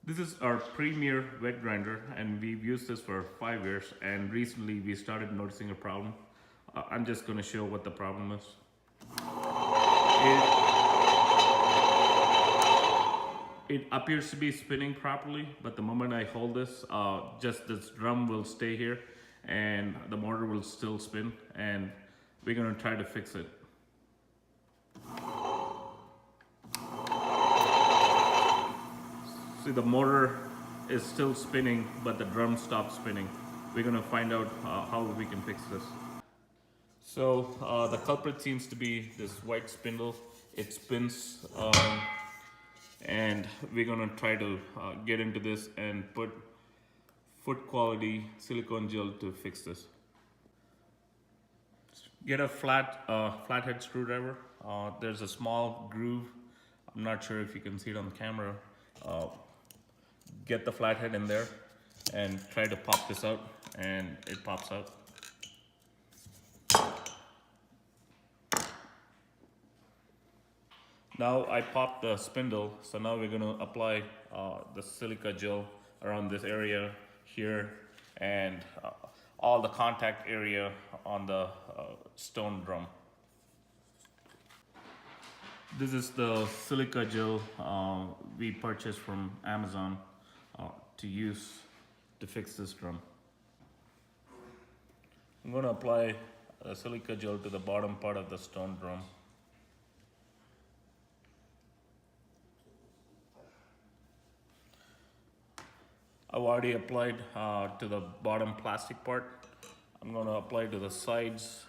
This is our premier wet grinder, and we've used this for 5 years, and recently we started noticing a problem. I'm just going to show what the problem is. It appears to be spinning properly, but the moment I hold this, just this drum will stay here and the motor will still spin, and we're going to try to fix it. See, the motor is still spinning, but the drum stopped spinning. We're going to find out how we can fix this. So the culprit seems to be this white spindle. It spins, and we're going to try to get into this and put foot quality silicone gel to fix this. Get a flathead screwdriver. There's a small groove. I'm not sure if you can see it on the camera. Get the flathead in there and try to pop this out, and it pops out. Now I popped the spindle, so now we're going to apply the silica gel around this area here and all the contact area on the stone drum. This is the silica gel we purchased from Amazon to use to fix this drum. I'm going to apply the silica gel to the bottom part of the stone drum. I've already applied to the bottom plastic part. I'm going to apply to the sides.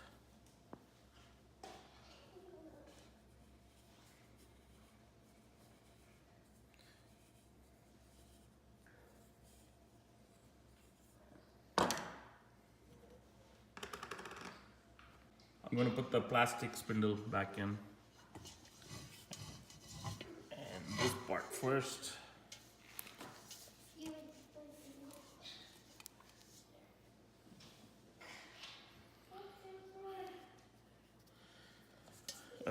I'm going to put the plastic spindle back in. And this part first.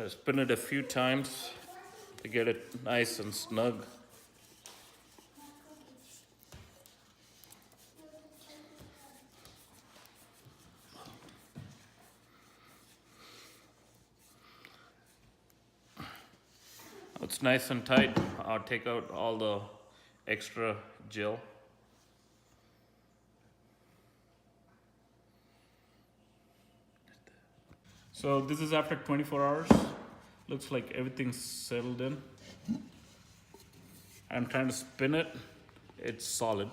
Spin it a few times to get it nice and snug. It's nice and tight. I'll take out all the extra gel. So this is after 24 hours. Looks like everything's settled in. I'm trying to spin it. It's solid.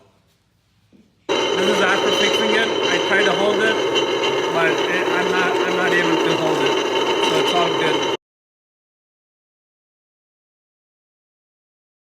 This is after fixing it. I tried to hold it, but I'm not able to hold it. So it's all good.